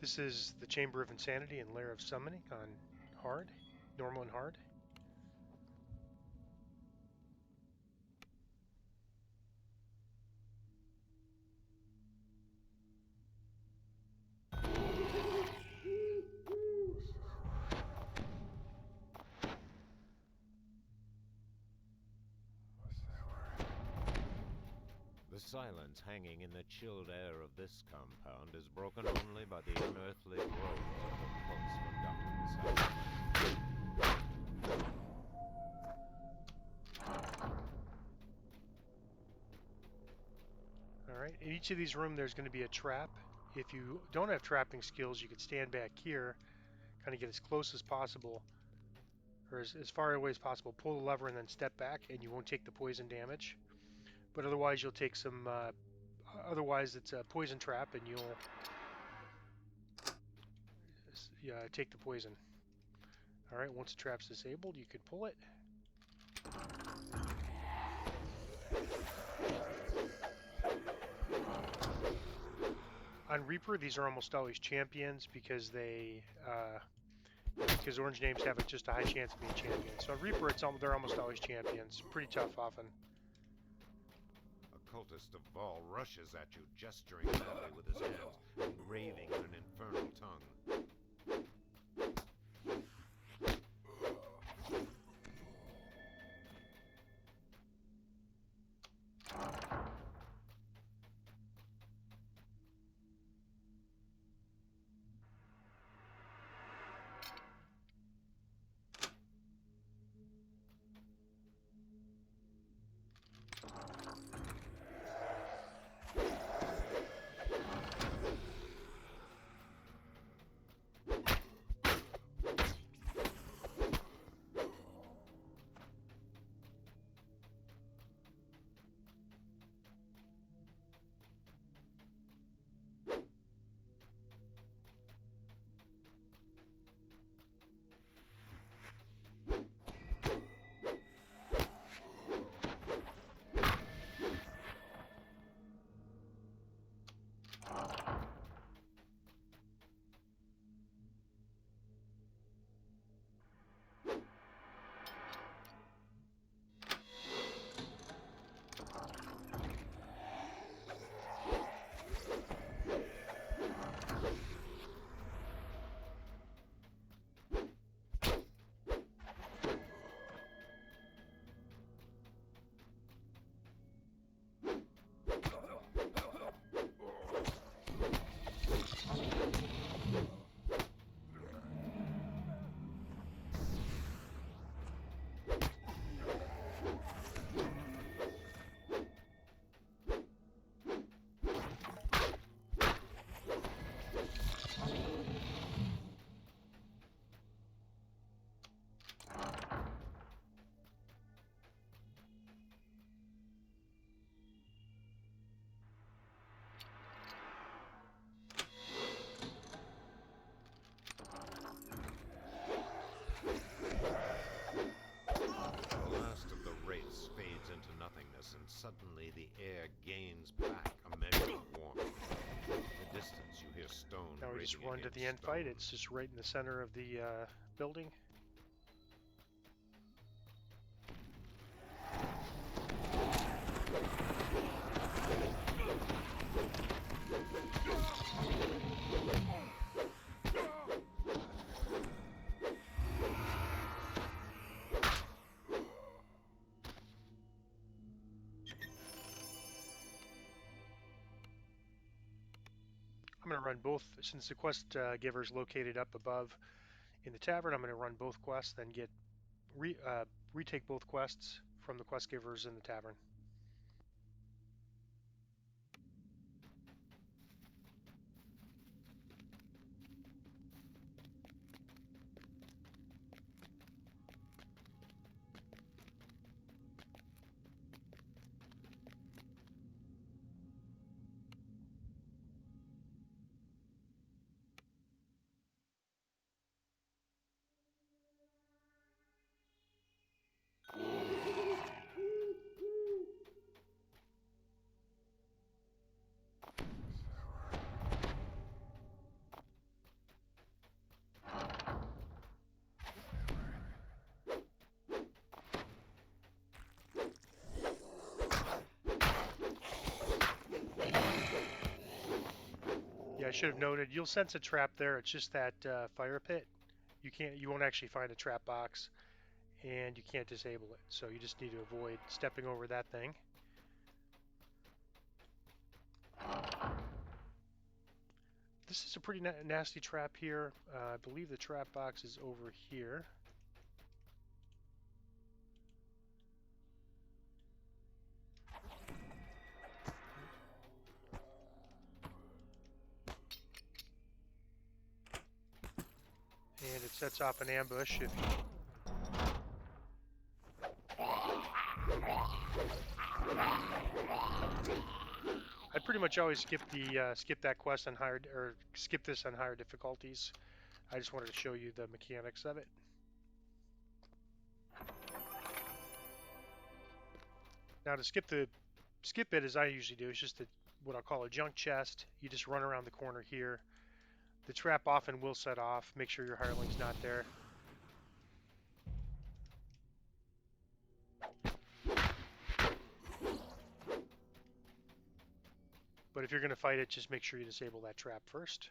This is the Chamber of Insanity and Lair of Summoning on hard, normal and hard. The silence hanging in the chilled air of this compound is broken only by the unearthly groans of the cult's forgotten sound. Alright, in each of these rooms there's going to be a trap. If you don't have trapping skills, you could stand back here, kind of get as close as possible, or as far away as possible, pull the lever and then step back, and you won't take the poison damage. But otherwise you'll take some, otherwise it's a poison trap and you'll take the poison. Alright, once the trap's disabled, you can pull it. On Reaper, these are almost always champions because because orange names have just a high chance of being champions. So on Reaper, they're almost always champions. Pretty tough often. A cultist of Vol rushes at you, gesturing madly with his hands and raving in an infernal tongue. Fades into nothingness, and suddenly the air gains back a measure of warmth. In the distance, you hear stone. Now we just run to the end fight. It's just right in the center of the building. I'm going to run both, since the quest giver is located up above in the tavern. I'm going to run both quests, then retake both quests from the quest givers in the tavern. Yeah, I should have noted. You'll sense a trap there. It's just that fire pit. You won't actually find a trap box, and you can't disable it. So you just need to avoid stepping over that thing. This is a pretty nasty trap here. I believe the trap box is over here. And it sets off an ambush if you... I pretty much always skip that quest on higher, or skip this on higher difficulties. I just wanted to show you the mechanics of it. Now to skip it as I usually do, it's just what I'll call a junk chest. You just run around the corner here. The trap often will set off. Make sure your hireling's not there. But if you're going to fight it, just make sure you disable that trap first.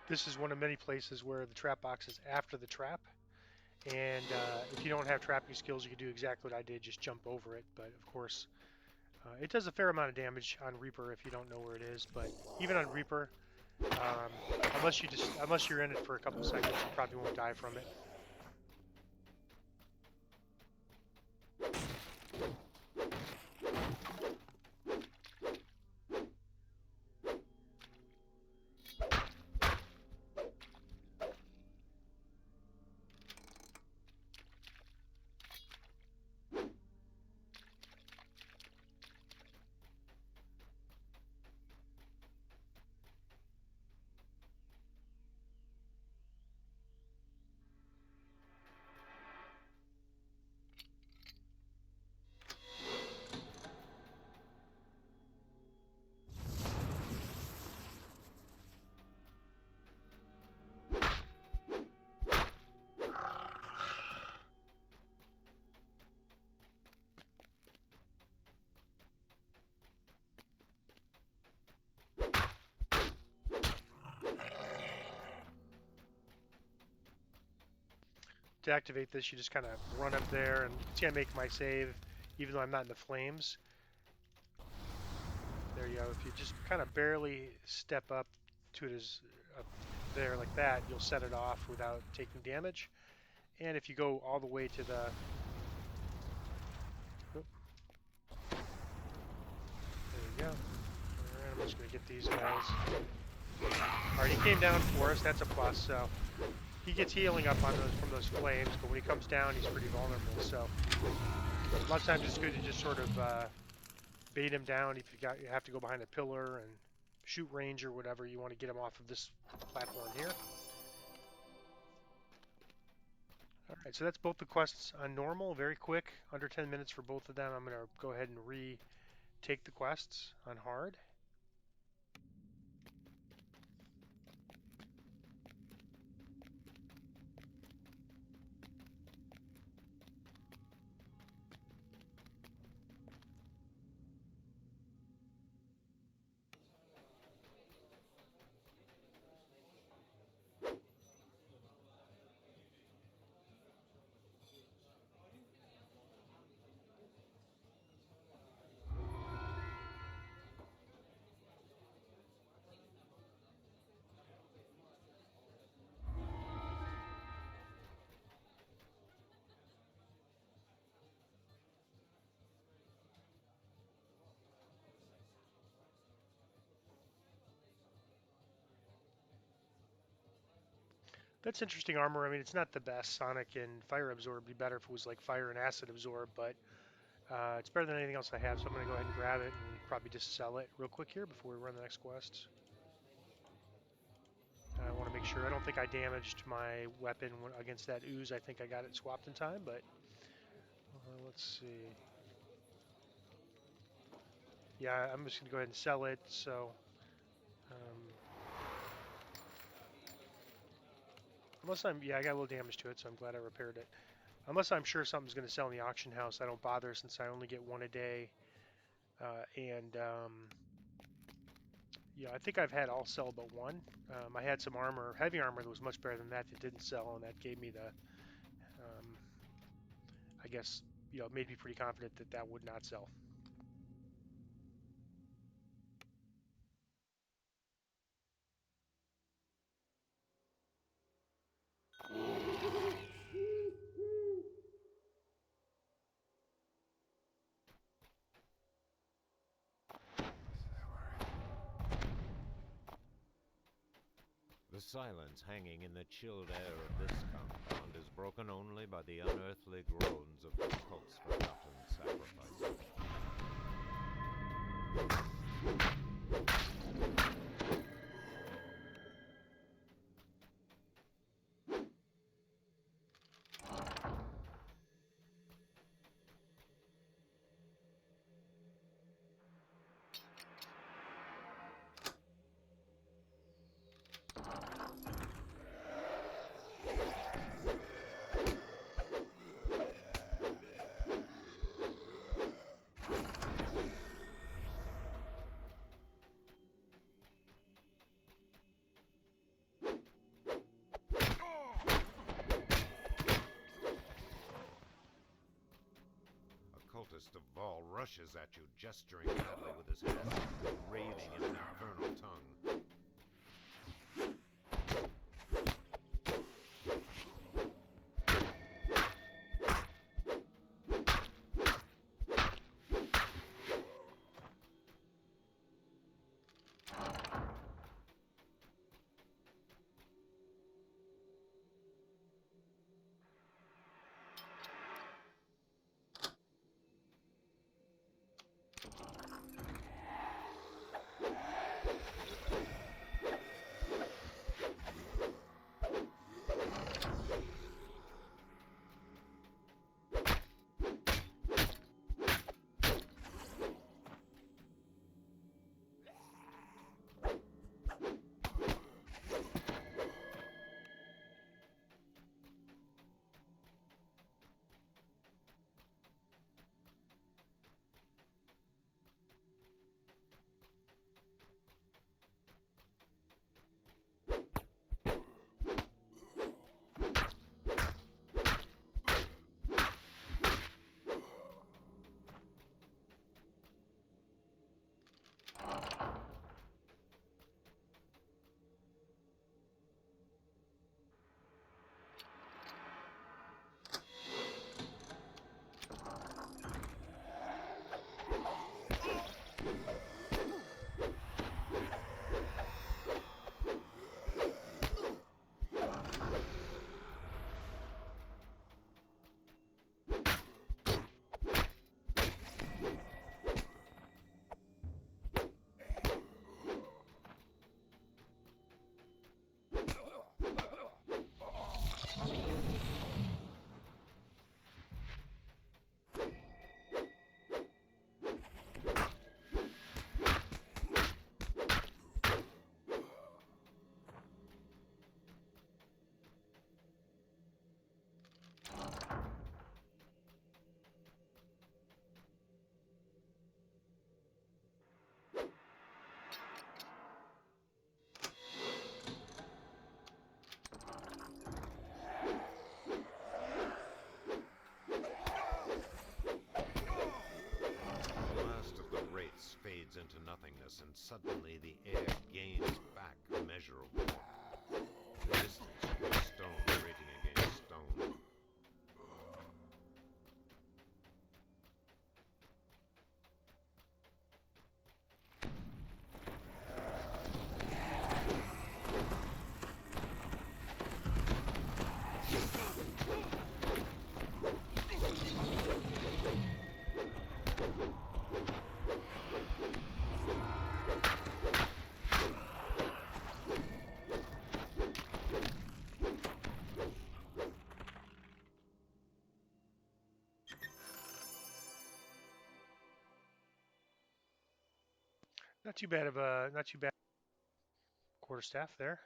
This is one of many places where the trap box is after the trap. And if you don't have trapping skills, you can do exactly what I did, just jump over it. But of course, it does a fair amount of damage on Reaper if you don't know where it is. But even on Reaper, unless you're in it for a couple seconds, you probably won't die from it. To activate this, you just kind of run up there, and see I make my save, even though I'm not in the flames. There you go. If you just kind of barely step up to it as up there like that, you'll set it off without taking damage. And if you go all the way to the... Oop. There you go. And I'm just going to get these guys. Alright, he came down for us. That's a plus, so... He gets healing up on from those flames, but when he comes down, he's pretty vulnerable. So a lot of times it's good to just sort of bait him down. If you have to go behind a pillar and shoot range or whatever, you want to get him off of this platform here. All right, so that's both the quests on normal, very quick, under 10 minutes for both of them. I'm going to go ahead and retake the quests on hard. That's interesting armor. I mean, it's not the best. Sonic and Fire Absorb would be better if it was like Fire and Acid Absorb, but it's better than anything else I have, so I'm going to go ahead and grab it and probably just sell it real quick here before we run the next quest. I want to make sure. I don't think I damaged my weapon against that ooze. I think I got it swapped in time, but let's see. Yeah, I'm just going to go ahead and sell it, so... unless I'm... Yeah, I got a little damage to it, so I'm glad I repaired it. Unless I'm sure something's going to sell in the auction house, I don't bother since I only get one a day. Yeah, I think I've had all sell but one. I had some armor, heavy armor that was much better than that didn't sell, and that gave me the, I guess, made me pretty confident that that would not sell. The silence hanging in the chilled air of this compound is broken only by the unearthly groans of the cult's forgotten sacrifice. Cultist of Vol rushes at you, gesturing madly with his hands, raving in an infernal tongue. Fades into nothingness, and suddenly the air gains back immeasurable. The distance you hear stone grating against stone. Not too bad quarterstaff there.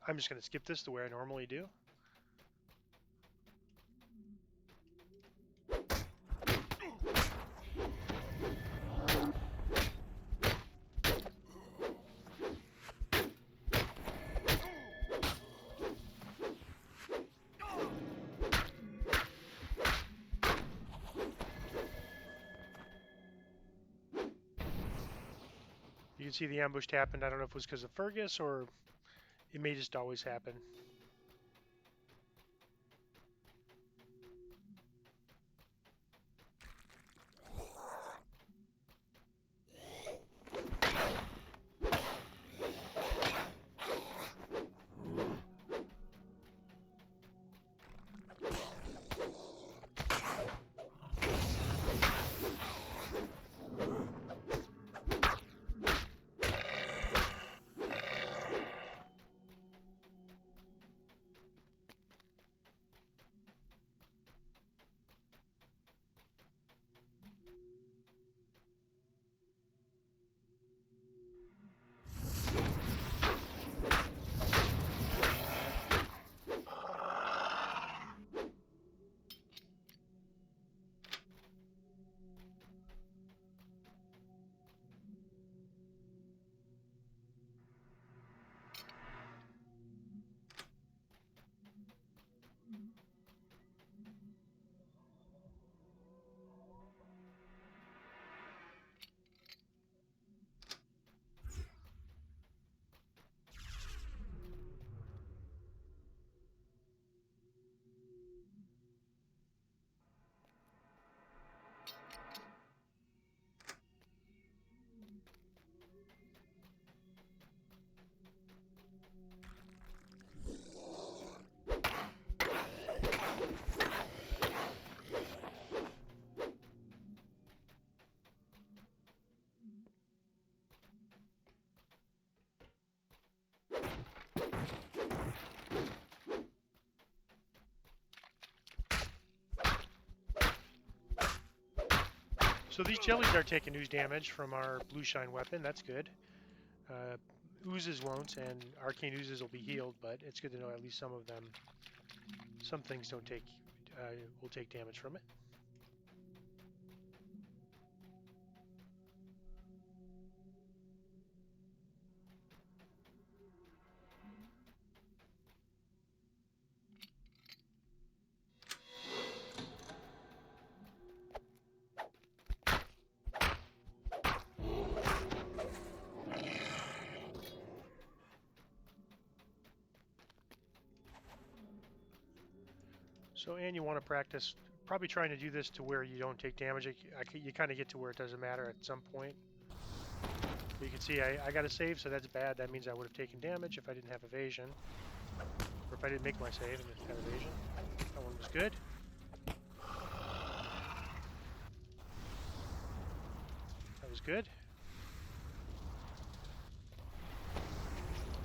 I'm just going to skip this the way I normally do. You can see the ambush happened. I don't know if it was because of Fergus or it may just always happen. So these jellies are taking ooze damage from our blue shine weapon. That's good. Oozes won't, and arcane oozes will be healed, but it's good to know at least some of them. Some things don't take will take damage from it. So, and you want to practice probably trying to do this to where you don't take damage. You kind of get to where it doesn't matter at some point. But you can see I got a save, so that's bad. That means I would have taken damage if I didn't have evasion. Or if I didn't make my save and didn't have evasion. That one was good. That was good.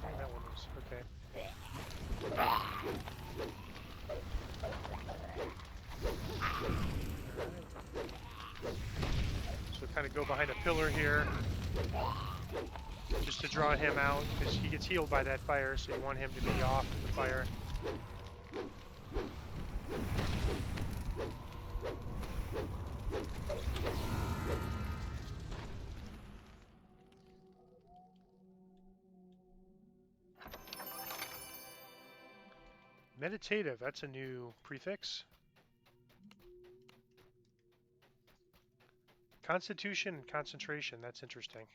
And that one was okay. to go behind a pillar here just to draw him out because he gets healed by that fire, so you want him to be off the fire. Meditative, that's a new prefix. Constitution and concentration, that's interesting.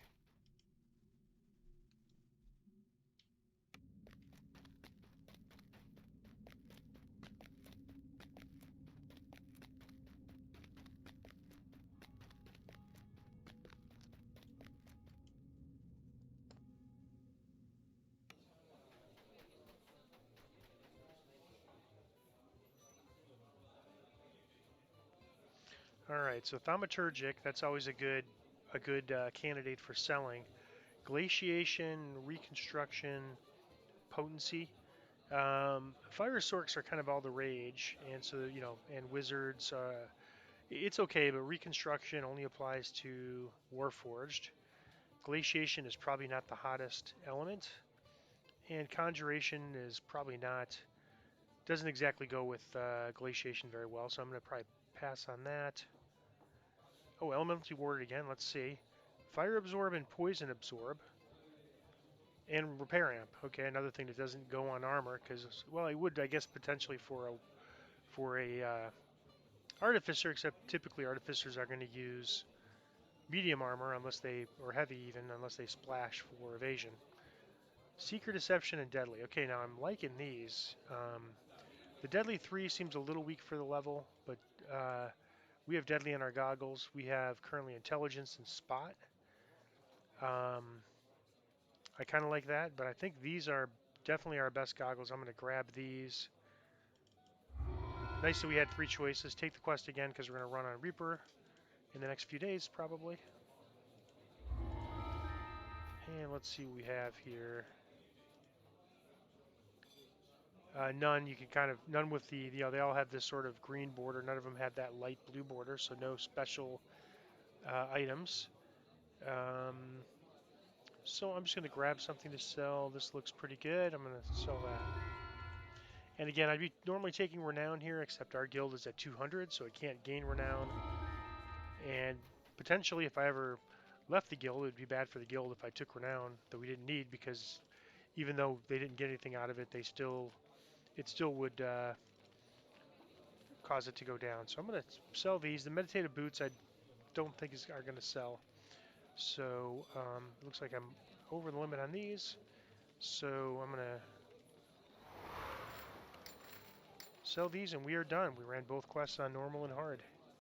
All right, so thaumaturgic, that's always a good candidate for selling. Glaciation, reconstruction, potency. Fire sorks are kind of all the rage, and so and wizards. It's okay, but reconstruction only applies to Warforged. Glaciation is probably not the hottest element, and conjuration is probably not. Doesn't exactly go with glaciation very well, so I'm going to probably pass on that. Oh, elementally warded again. Let's see. Fire absorb and poison absorb. And repair amp. Okay, another thing that doesn't go on armor because, well, it would, I guess, potentially for a artificer, except typically artificers are going to use medium armor unless they, or heavy even, unless they splash for evasion. Seeker, deception, and deadly. Okay, now I'm liking these. The deadly 3 seems a little weak for the level, but we have deadly in our goggles. We have currently intelligence and spot. I kind of like that, but I think these are definitely our best goggles. I'm going to grab these. Nice that we had 3 choices. Take the quest again because we're going to run on Reaper in the next few days probably. And let's see what we have here. None. You can kind of none with the they all have this sort of green border. None of them have that light blue border, so no special items. Um, so I'm just going to grab something to sell. This looks pretty good. I'm going to sell that. And again, I'd be normally taking renown here, except our guild is at 200, so it can't gain renown. And potentially, if I ever left the guild, it would be bad for the guild if I took renown that we didn't need, because even though they didn't get anything out of it, it still would cause it to go down. So I'm going to sell these. The meditative boots I don't think are going to sell. So it looks like I'm over the limit on these. So I'm going to sell these and we are done. We ran both quests on normal and hard.